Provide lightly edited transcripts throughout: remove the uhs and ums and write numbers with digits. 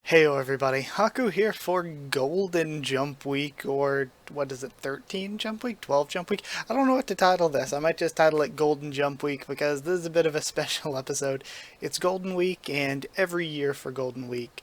Heyo everybody, Haku here for Golden Jump Week, or what is it, 13 Jump Week? 12 Jump Week? I don't know what to title this. I might just title it Golden Jump Week because this is a bit of a special episode. It's Golden Week, and every year for Golden Week,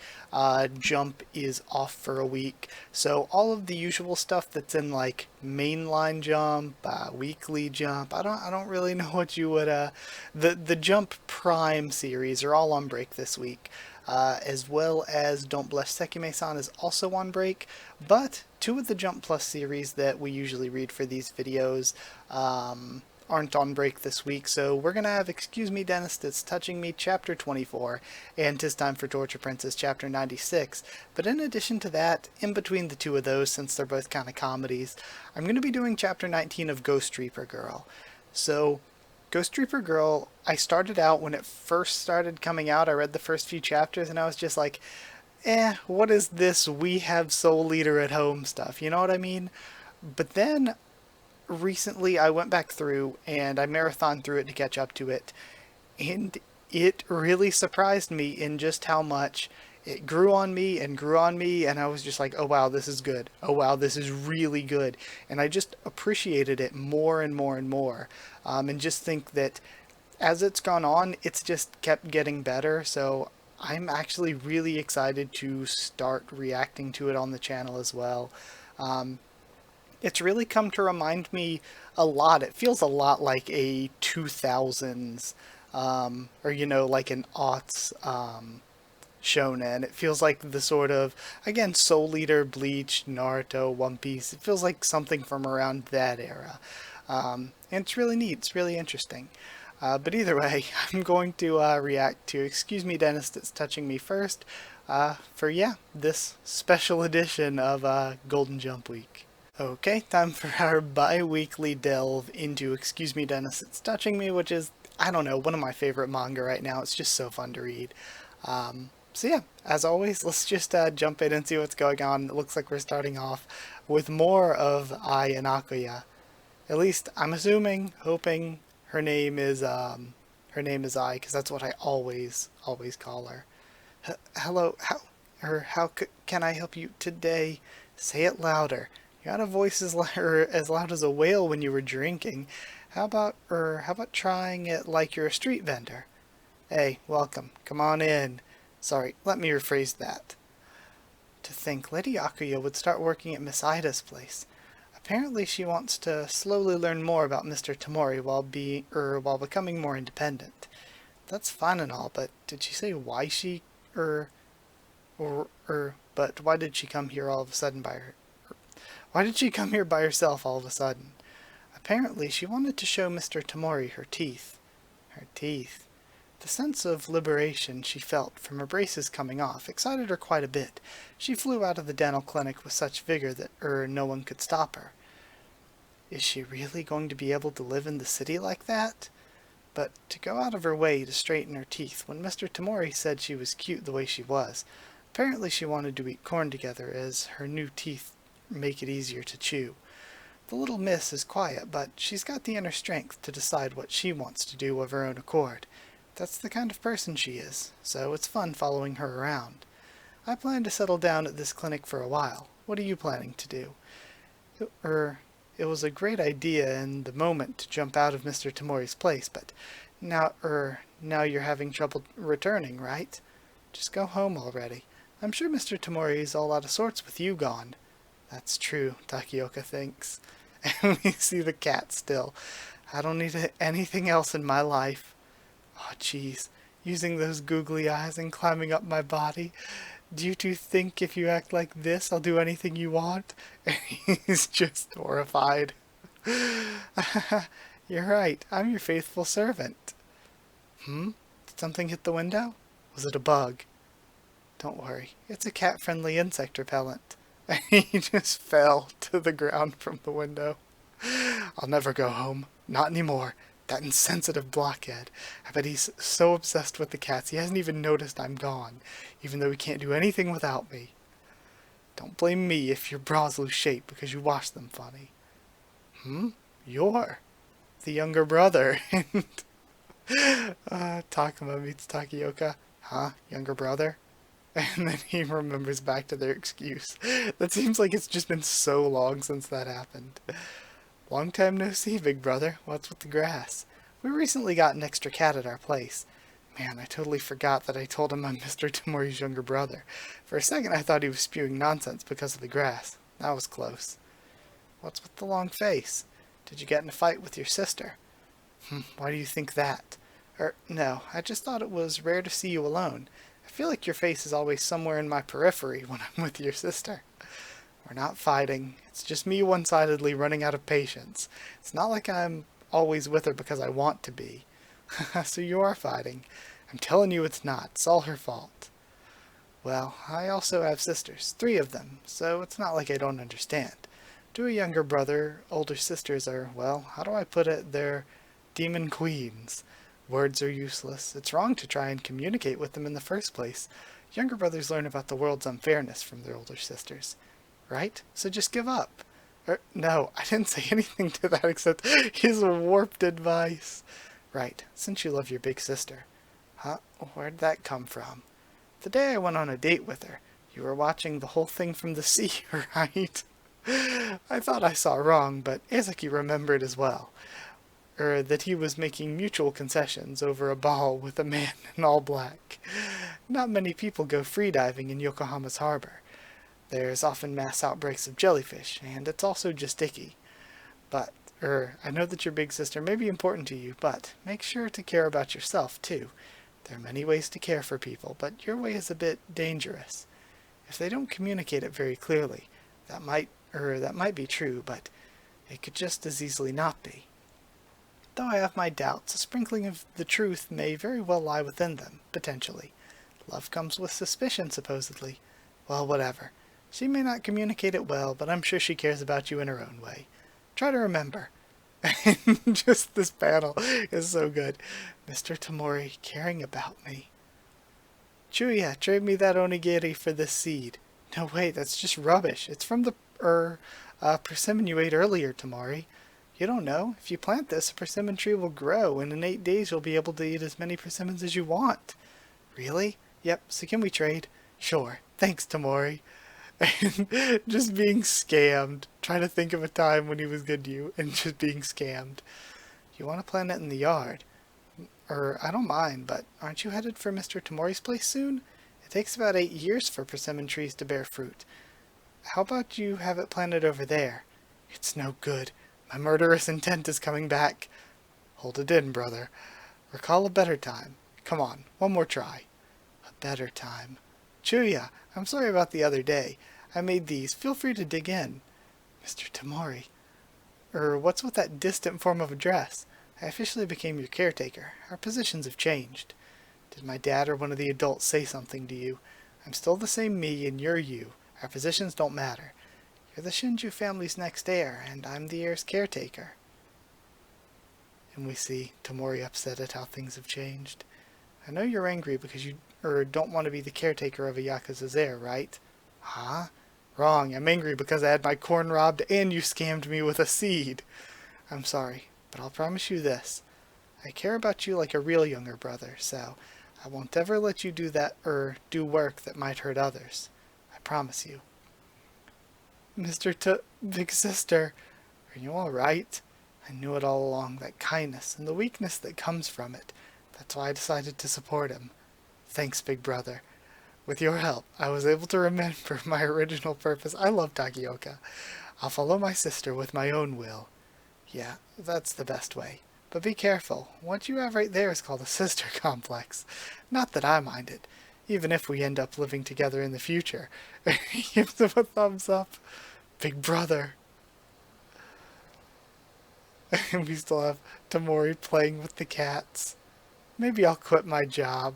Jump is off for a week. So all of the usual stuff that's in like mainline Jump, weekly Jump, I don't really know what you would, the Jump Prime series are all on break this week. As well as Don't Blush Sekime-san is also on break, but two of the Jump Plus series that we usually read for these videos aren't on break this week, so we're gonna have Excuse Me Dentist, It's Touching Me Chapter 24, and Tis Time for Torture Princess Chapter 96. But in addition to that, in between the two of those, since they're both kind of comedies, I'm gonna be doing Chapter 19 of Ghost Reaper Girl. So Ghost Reaper Girl, I started out when it first started coming out. I read the first few chapters and I was just like, what is this we have Soul Leader at home stuff? You know what I mean? But then recently I went back through and I marathoned through it to catch up to it. And it really surprised me in just how much it grew on me and grew on me, and I was just like, oh wow, this is good. Oh wow, this is really good. And I just appreciated it more and more and more. And just think that as it's gone on, it's just kept getting better. So I'm actually really excited to start reacting to it on the channel as well. Um, it's really come to remind me a lot. It feels a lot like a 2000s, or like an aughts shonen. It feels like the sort of, again, Soul Eater, Bleach, Naruto, One Piece. It feels like something from around that era. And it's really neat. It's really interesting. But either way, I'm going to react to Excuse Me Dentist, It's Touching Me first for, this special edition of Golden Jump Week. Okay, time for our bi-weekly delve into Excuse Me Dentist, It's Touching Me, which is, I don't know, one of my favorite manga right now. It's just so fun to read. So yeah, as always, let's just jump in and see what's going on. It looks like we're starting off with more of Ai and Akuya. At least I'm assuming, hoping her name is Ai, because that's what I always call her. Hello, how can I help you today? Say it louder. You had a voice as loud as a whale when you were drinking. How about trying it like you're a street vendor? Hey, welcome. Come on in. Sorry, let me rephrase that. To think Lady Akuya would start working at Miss Ida's place. Apparently she wants to slowly learn more about Mr. Tamori while becoming more independent. That's fine and all, but did she say why she, but why did she come here all of a sudden why did she come here by herself all of a sudden? Apparently she wanted to show Mr. Tamori her teeth. Her teeth. The sense of liberation she felt from her braces coming off excited her quite a bit. She flew out of the dental clinic with such vigor that no one could stop her. Is she really going to be able to live in the city like that? But to go out of her way to straighten her teeth when Mr. Tamori said she was cute the way she was. Apparently she wanted to eat corn together, as her new teeth make it easier to chew. The little miss is quiet, but she's got the inner strength to decide what she wants to do of her own accord. That's the kind of person she is, so it's fun following her around. I plan to settle down at this clinic for a while. What are you planning to do? It was a great idea in the moment to jump out of Mr. Tamori's place, but now you're having trouble returning, right? Just go home already. I'm sure Mr. Tamori is all out of sorts with you gone. That's true, Takioka thinks. And we see the cat still. I don't need anything else in my life. Oh, jeez. Using those googly eyes and climbing up my body. Do you two think if you act like this, I'll do anything you want? And he's just horrified. You're right. I'm your faithful servant. Did something hit the window? Was it a bug? Don't worry. It's a cat-friendly insect repellent. And he just fell to the ground from the window. I'll never go home. Not anymore. That insensitive blockhead. I bet he's so obsessed with the cats he hasn't even noticed I'm gone, even though he can't do anything without me. Don't blame me if your bras lose shape because you wash them funny. You're the younger brother. Takuma meets Takioka. Huh? Younger brother? And then he remembers back to their excuse. That seems like it's just been so long since that happened. Long time no see, big brother. What's with the grass? We recently got an extra cat at our place. Man, I totally forgot that I told him I'm Mr. Tamori's younger brother. For a second I thought he was spewing nonsense because of the grass. That was close. What's with the long face? Did you get in a fight with your sister? Why do you think that? No, I just thought it was rare to see you alone. I feel like your face is always somewhere in my periphery when I'm with your sister. We're not fighting. It's just me one-sidedly running out of patience. It's not like I'm always with her because I want to be. So you are fighting. I'm telling you it's not. It's all her fault. Well, I also have sisters. 3 of them. So it's not like I don't understand. To a younger brother, older sisters are, well, how do I put it? They're demon queens. Words are useless. It's wrong to try and communicate with them in the first place. Younger brothers learn about the world's unfairness from their older sisters. Right? So just give up. No, I didn't say anything to that except his warped advice. Right, since you love your big sister. Huh? Where'd that come from? The day I went on a date with her, you were watching the whole thing from the sea, right? I thought I saw wrong, but Izaki remembered as well. That he was making mutual concessions over a ball with a man in all black. Not many people go freediving in Yokohama's harbor. There's often mass outbreaks of jellyfish, and it's also just icky. But, I know that your big sister may be important to you, but make sure to care about yourself, too. There are many ways to care for people, but your way is a bit dangerous. If they don't communicate it very clearly, that might be true, but it could just as easily not be. Though I have my doubts, a sprinkling of the truth may very well lie within them, potentially. Love comes with suspicion, supposedly. Well, whatever. She may not communicate it well, but I'm sure she cares about you in her own way. Try to remember. Just this panel is so good. Mr. Tamori caring about me. Chuya, trade me that onigiri for this seed. No, wait, that's just rubbish. It's from the, persimmon you ate earlier, Tamori. You don't know. If you plant this, a persimmon tree will grow, and in 8 days you'll be able to eat as many persimmons as you want. Really? Yep, so can we trade? Sure. Thanks, Tamori. And just being scammed. Trying to think of a time when he was good to you, and just being scammed. You want to plant it in the yard? I don't mind, but aren't you headed for Mr. Tamori's place soon? It takes about 8 years for persimmon trees to bear fruit. How about you have it planted over there? It's no good. My murderous intent is coming back. Hold it in, brother. Recall a better time. Come on, one more try. A better time. Chuya, I'm sorry about the other day. I made these. Feel free to dig in. Mr. Tamori. What's with that distant form of address? I officially became your caretaker. Our positions have changed. Did my dad or one of the adults say something to you? I'm still the same me and you're you. Our positions don't matter. You're the Shinju family's next heir, and I'm the heir's caretaker. And we see Tamori upset at how things have changed. I know you're angry because you don't want to be the caretaker of a Yakuza's heir, right? Huh? Wrong. I'm angry because I had my corn robbed and you scammed me with a seed. I'm sorry, but I'll promise you this. I care about you like a real younger brother, so I won't ever let you do that do work that might hurt others. I promise you. Big sister, are you alright? I knew it all along, that kindness and the weakness that comes from it. That's why I decided to support him. Thanks, big brother. With your help, I was able to remember my original purpose. I love Takioka. I'll follow my sister with my own will. Yeah, that's the best way. But be careful. What you have right there is called a sister complex. Not that I mind it. Even if we end up living together in the future. He gives him a thumbs up. Big brother. And we still have Tamori playing with the cats. Maybe I'll quit my job.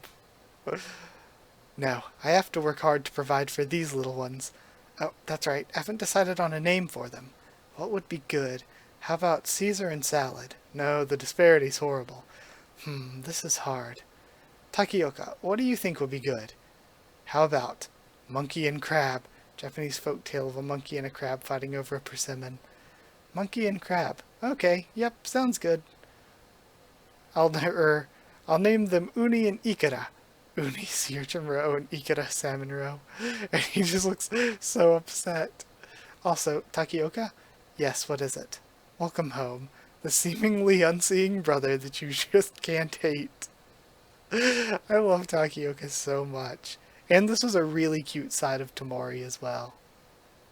No, I have to work hard to provide for these little ones. Oh, that's right. I haven't decided on a name for them. What would be good? How about Caesar and salad? No, the disparity's horrible. This is hard. Takioka, what do you think would be good? How about monkey and crab? Japanese folk tale of a monkey and a crab fighting over a persimmon. Monkey and crab. Okay, yep, sounds good. I'll name them Uni and Ikara. Uni sea urchin row and Ikara salmon row. And he just looks so upset. Also, Takioka? Yes, what is it? Welcome home. The seemingly unseeing brother that you just can't hate. I love Takioka so much. And this was a really cute side of Tamori as well.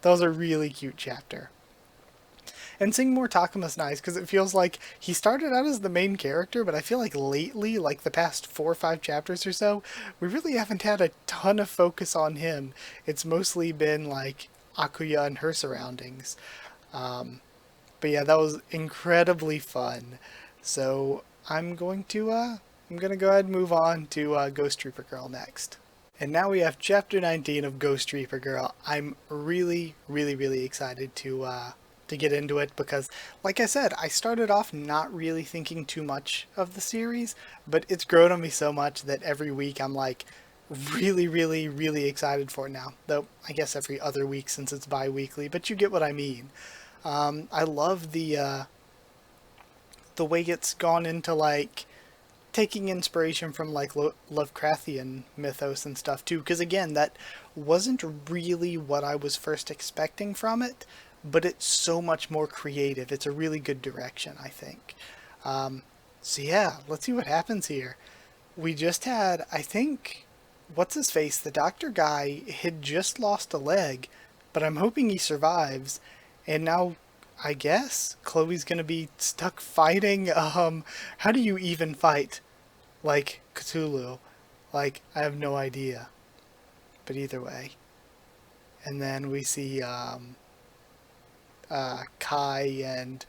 That was a really cute chapter. And seeing more Takuma's nice because it feels like he started out as the main character, but I feel like lately, like the past 4 or 5 chapters or so, we really haven't had a ton of focus on him. It's mostly been like Akuya and her surroundings. But yeah, that was incredibly fun. So I'm gonna go ahead and move on to Ghost Reaper Girl next. And now we have chapter 19 of Ghost Reaper Girl. I'm really, really, really excited to get into it because, like I said, I started off not really thinking too much of the series, but it's grown on me so much that every week I'm like really, really, really excited for it now. Though I guess every other week since it's bi-weekly, but you get what I mean. I love the way it's gone into like taking inspiration from like Lovecraftian mythos and stuff too, because again, that wasn't really what I was first expecting from it, but it's so much more creative. It's a really good direction, I think. So yeah, let's see what happens here. We just had, I think, what's his face? The doctor guy had just lost a leg, but I'm hoping he survives. And now, I guess, Chloe's gonna be stuck fighting, how do you even fight like Cthulhu? Like, I have no idea. But either way. And then we see, Kai and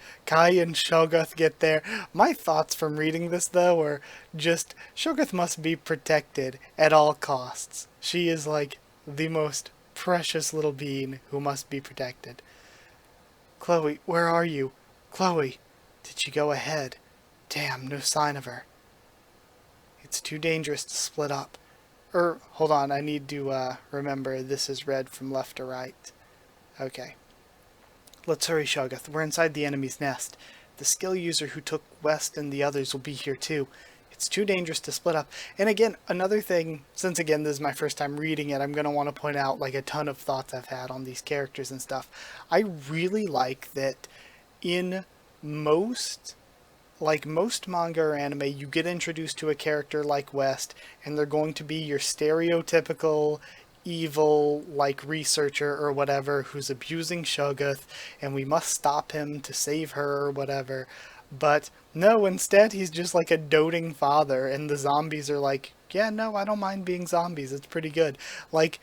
Shogoth get there. My thoughts from reading this though are just Shogoth must be protected at all costs. She is like the most precious little being who must be protected. Chloe, where are you? Chloe, did she go ahead? Damn, no sign of her. It's too dangerous to split up. Hold on, I need to remember this is read from left to right. Okay. Let's hurry, Shogoth. We're inside the enemy's nest. The skill user who took West and the others will be here too. It's too dangerous to split up. And again, another thing, since again this is my first time reading it, I'm going to want to point out like a ton of thoughts I've had on these characters and stuff. I really like that in most manga or anime, you get introduced to a character like West, and they're going to be your stereotypical evil, like, researcher or whatever who's abusing Shogoth, and we must stop him to save her or whatever. But no, instead he's just like a doting father, and the zombies are like, yeah, no, I don't mind being zombies, it's pretty good. Like,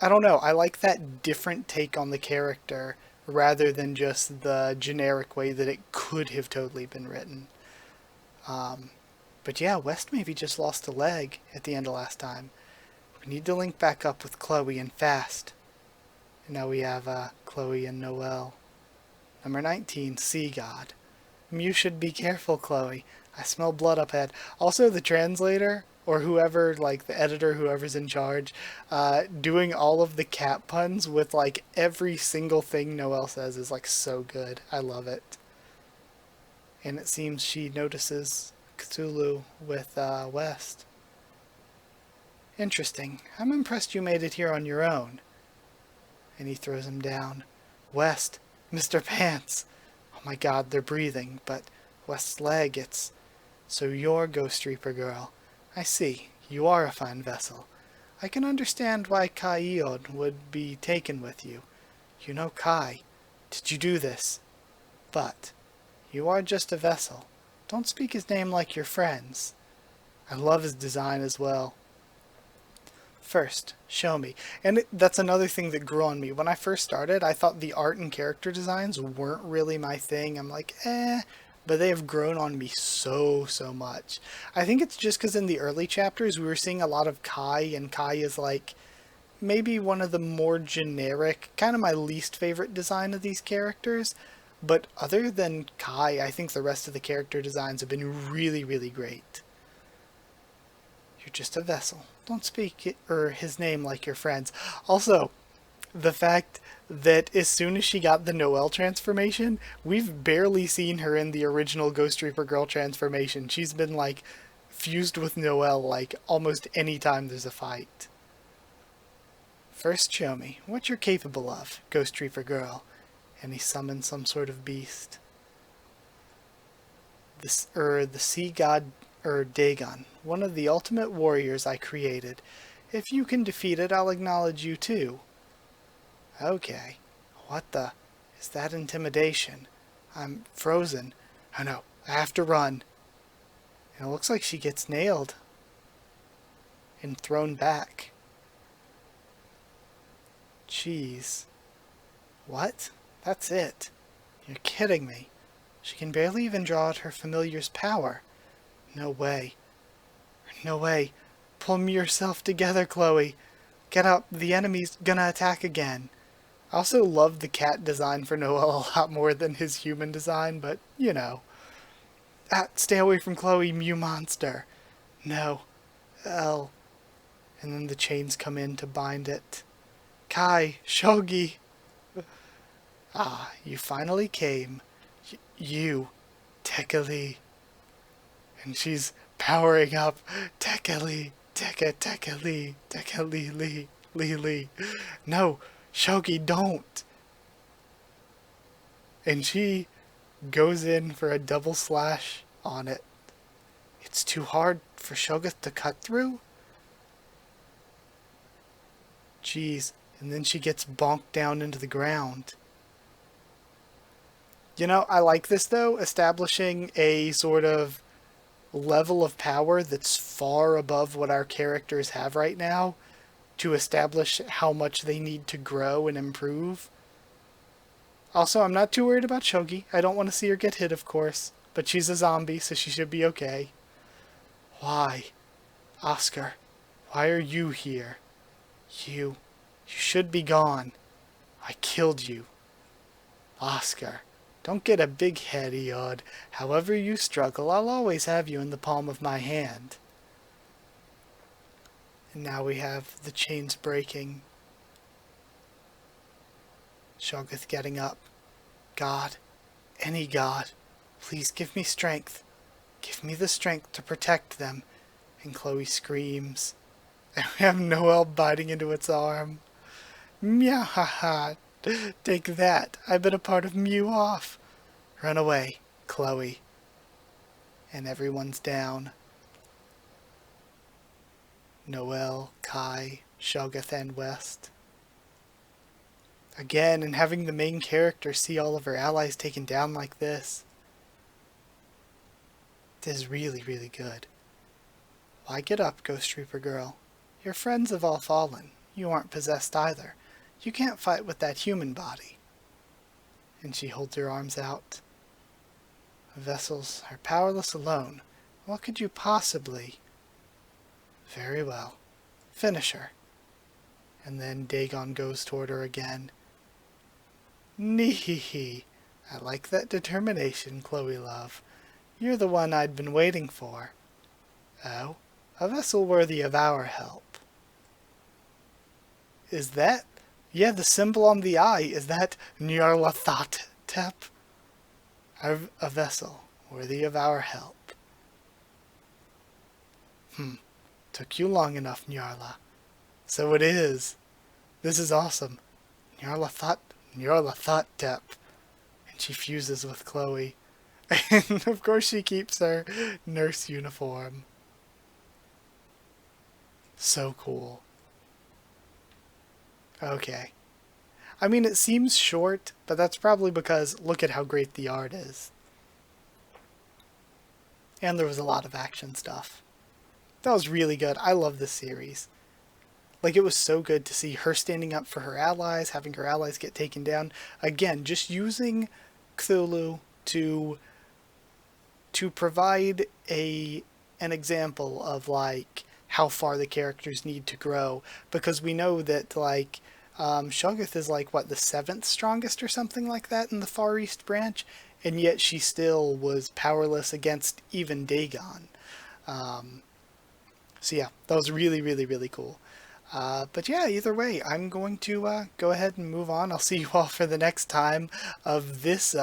I don't know, I like that different take on the character rather than just the generic way that it could have totally been written. But yeah, West maybe just lost a leg at the end of last time. We need to link back up with Chloe and fast. And now we have Chloe and Noelle. Number 19, Sea God. You should be careful, Chloe. I smell blood up ahead. Also, the translator, or whoever, like the editor, whoever's in charge, doing all of the cat puns with like every single thing Noelle says is like so good. I love it. And it seems she notices Cthulhu with West. Interesting. I'm impressed you made it here on your own. And he throws him down. West, Mr. Pants. Oh my god, they're breathing, but West's leg, it's... So you're Ghost Reaper Girl. I see. You are a fine vessel. I can understand why Kai Iod would be taken with you. You know Kai. Did you do this? But you are just a vessel. Don't speak his name like your friends. I love his design as well. First, show me. And that's another thing that grew on me. When I first started, I thought the art and character designs weren't really my thing. I'm like, but they have grown on me so much. I think it's just because in the early chapters we were seeing a lot of Kai, and Kai is like maybe one of the more generic, kind of my least favorite design of these characters. But other than Kai, I think the rest of the character designs have been really great. You're just a vessel. Don't speak his name like your friends. Also, the fact that as soon as she got the Noelle transformation, we've barely seen her in the original Ghost Reaper Girl transformation. She's been like fused with Noelle like almost any time there's a fight. First show me what you're capable of, Ghost Reaper Girl. And he summons some sort of beast. The sea god, Dagon, one of the ultimate warriors I created. If you can defeat it, I'll acknowledge you too. Okay. What the? Is that intimidation? I'm frozen. Oh no, I have to run. And it looks like she gets nailed. And thrown back. Jeez. What? That's it. You're kidding me. She can barely even draw out her familiar's power. No way. No way. Pull yourself together, Chloe. Get up. The enemy's gonna attack again. I also love the cat design for Noelle a lot more than his human design, but, you know. Stay away from Chloe, Mew monster. No. L. And then the chains come in to bind it. Kai, Shogi. You finally came. You, Tekali. And she's powering up. Tekali, Tekali, Tekali, Li. No, Shogi, don't. And she goes in for a double slash on it. It's too hard for Shoggoth to cut through? Jeez, and then she gets bonked down into the ground. You know, I like this though, establishing a sort of level of power that's far above what our characters have right now to establish how much they need to grow and improve. Also, I'm not too worried about Shogi. I don't want to see her get hit, of course, but she's a zombie, so she should be okay. Why? Oscar, why are you here? You should be gone. I killed you. Oscar, don't get a big head, Eod. However you struggle, I'll always have you in the palm of my hand. And now we have the chains breaking. Shoggoth getting up. God, any god, please give me strength. Give me the strength to protect them. And Chloe screams. And we have Noelle biting into its arm. Meow ha ha. Take that. I've been a part of Mew off. Run away, Chloe. And everyone's down. Noelle, Kai, Shoggoth, and West. Again, and having the main character see all of her allies taken down like this. This is really, really good. Why get up, Ghost Reaper Girl? Your friends have all fallen. You aren't possessed either. You can't fight with that human body. And she holds her arms out. Vessels are powerless alone. What could you possibly... Very well. Finish her. And then Dagon goes toward her again. Nee-hee-hee. I like that determination, Chloe love. You're the one I'd been waiting for. Oh, a vessel worthy of our help. Is that... Yeah, the symbol on the eye, is that Nyarlathotep? A vessel worthy of our help. Took you long enough, Nyarla. So it is. This is awesome. Nyarlathotep. And she fuses with Chloe. And of course she keeps her nurse uniform. So cool. Okay. I mean, it seems short, but that's probably because look at how great the art is. And there was a lot of action stuff. That was really good. I love this series. Like, it was so good to see her standing up for her allies, having her allies get taken down. Again, just using Cthulhu to provide an example of, like, how far the characters need to grow. Because we know that, like, Shoggoth is, like, what, the 7th strongest or something like that in the Far East branch? And yet she still was powerless against even Dagon. So yeah, that was really, really, really cool. But yeah, either way, I'm going to go ahead and move on. I'll see you all for the next time of this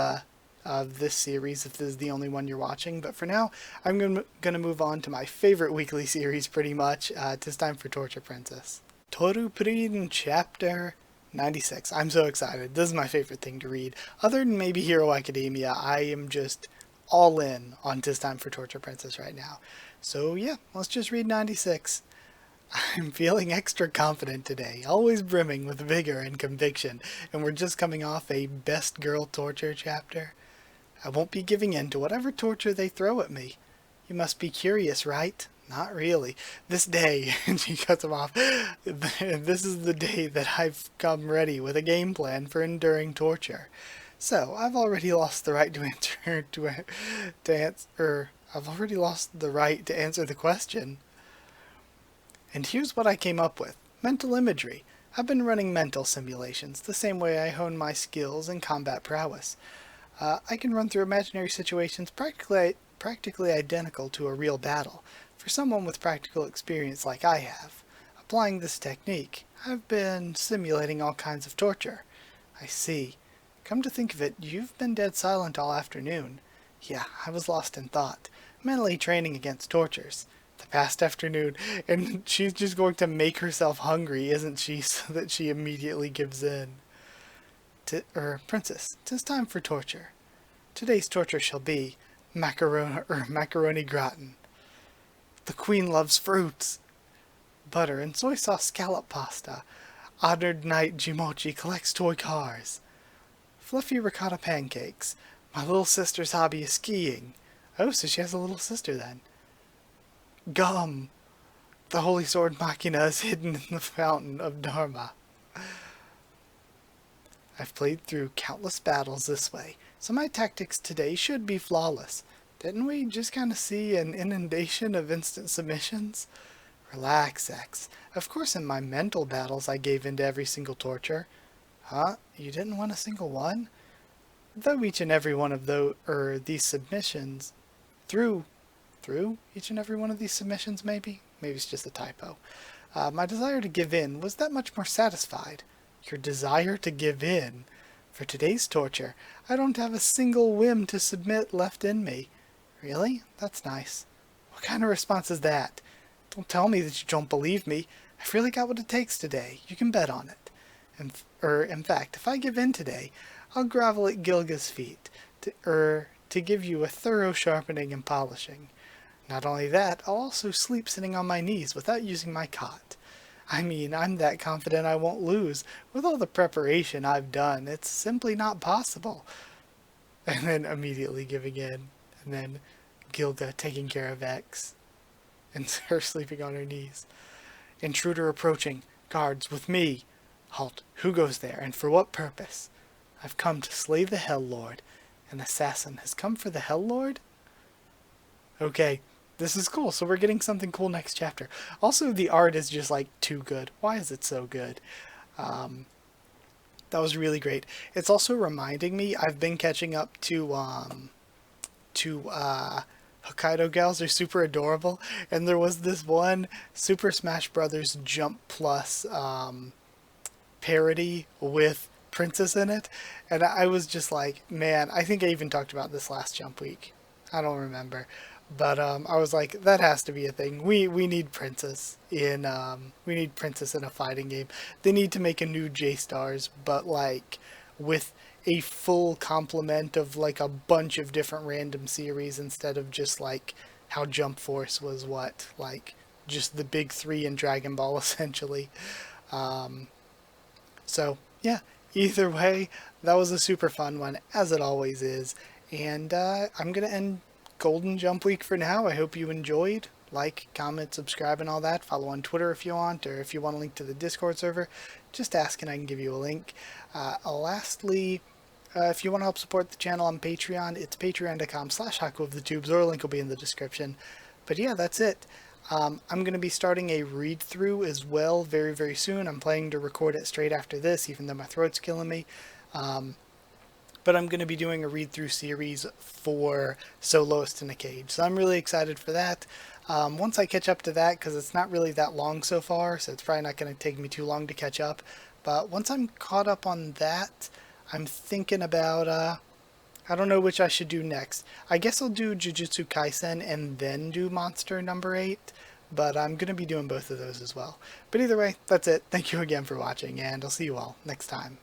of this series if this is the only one you're watching. But for now, I'm going to move on to my favorite weekly series pretty much. It is time for Torture Princess. TorPrin Chapter 96. I'm so excited. This is my favorite thing to read. Other than maybe Hero Academia, I am just all in on Tis Time for Torture Princess right now. So yeah, let's just read 96. I'm feeling extra confident today, always brimming with vigor and conviction, and we're just coming off a Best Girl Torture chapter. I won't be giving in to whatever torture they throw at me. You must be curious, right? Not really. This day, and she cuts him off, this is the day that I've come ready with a game plan for enduring torture. So, I've already lost the right I've already lost the right to answer the question. And here's what I came up with. Mental imagery. I've been running mental simulations, the same way I hone my skills in combat prowess. I can run through imaginary situations practically identical to a real battle, for someone with practical experience like I have. Applying this technique, I've been simulating all kinds of torture. I see. Come to think of it, you've been dead silent all afternoon. Yeah, I was lost in thought, mentally training against tortures. The past afternoon, and she's just going to make herself hungry, isn't she, so that she immediately gives in. Princess, 'tis time for torture. Today's torture shall be macaroni gratin. The queen loves fruits. Butter and soy sauce scallop pasta. Honored knight Jimochi collects toy cars. Fluffy ricotta pancakes. My little sister's hobby is skiing. Oh, so she has a little sister then. Gum. The holy sword machina is hidden in the fountain of Dharma. I've played through countless battles this way, so my tactics today should be flawless. Didn't we just kind of see an inundation of instant submissions? Relax, X. Of course in my mental battles I gave in to every single torture. Huh? You didn't win a single one? Though each and every one of these submissions, through each and every one of these submissions, maybe it's just a typo. My desire to give in was that much more satisfied. Your desire to give in? For today's torture, I don't have a single whim to submit left in me. Really? That's nice. What kind of response is that? Don't tell me that you don't believe me. I've really got what it takes today. You can bet on it. In fact, if I give in today, I'll grovel at Gilga's feet to give you a thorough sharpening and polishing. Not only that, I'll also sleep sitting on my knees without using my cot. I mean, I'm that confident I won't lose. With all the preparation I've done, it's simply not possible. And then immediately giving in. And then Gilga taking care of X. And her sleeping on her knees. Intruder approaching. Guards, with me. Halt. Who goes there, and for what purpose? I've come to slay the Hell Lord. An assassin has come for the Hell Lord? Okay. This is cool, so we're getting something cool next chapter. Also, the art is just, like, too good. Why is it so good? That was really great. It's also reminding me, I've been catching up to Hokkaido Gals. They're super adorable. And there was this one Super Smash Bros. Jump Plus parody with Princess in it. And I was just like, man, I think I even talked about this last Jump Week. I don't remember. But I was like, that has to be a thing. We need Princess in a fighting game. They need to make a new J-Stars, but like with a full complement of like a bunch of different random series instead of just like how Jump Force was like just the big three in Dragon Ball essentially. So yeah, either way, that was a super fun one, as it always is. And I'm gonna end Golden Jump Week for now. I hope you enjoyed. Like, comment, subscribe, and all that. Follow on Twitter if you want, or if you want a link to the Discord server, just ask and I can give you a link. Lastly, if you want to help support the channel on Patreon, it's patreon.com/HakuOfTheTubes, or a link will be in the description. But yeah, that's it. I'm going to be starting a read-through as well very, very soon. I'm planning to record it straight after this, even though my throat's killing me. But I'm going to be doing a read-through series for Soloist in a Cage. So I'm really excited for that. Once I catch up to that, because it's not really that long so far, so it's probably not going to take me too long to catch up. But once I'm caught up on that, I'm thinking about I don't know which I should do next. I guess I'll do Jujutsu Kaisen and then do Monster number 8, but I'm going to be doing both of those as well. But either way, that's it. Thank you again for watching, and I'll see you all next time.